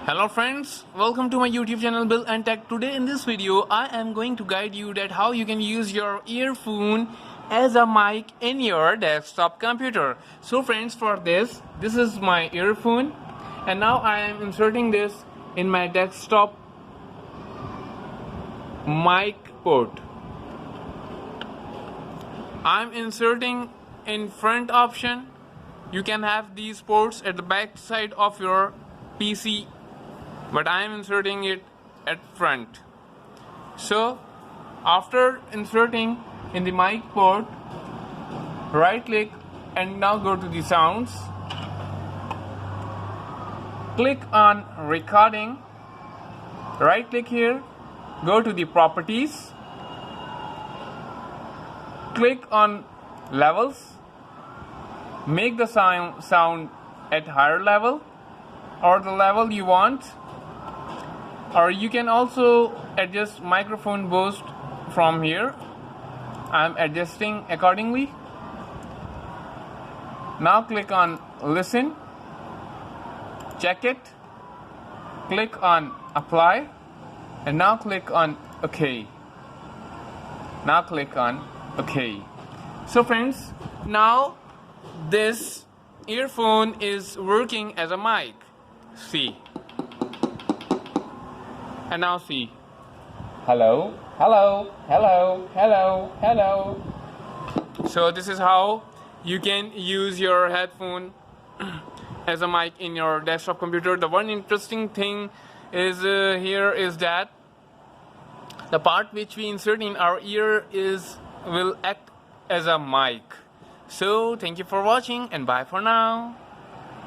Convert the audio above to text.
Hello friends, welcome to my YouTube channel Bill and Tech. Today in this video I am going to guide you that how you can use your earphone as a mic in your desktop computer. So friends, for this is my earphone and now I am inserting this in my desktop mic port. I'm inserting in front option. You can have these ports at the back side of your PC, but I am inserting it at front. So after inserting in the mic port, right click and now go to the sounds, click on recording, right click here, go to the properties, click on levels, make the sound at higher level or the level you want, or you can also adjust microphone boost from here. I'm adjusting accordingly. Now click on listen, check it, click on apply, and now click on OK. Now click on OK. So friends, now this earphone is working as a mic. See. And now see. Hello, hello, hello, hello, hello. So this is how you can use your headphone as a mic in your desktop computer. The one interesting thing is here is that the part which we insert in our ear will act as a mic. So thank you for watching and bye for now.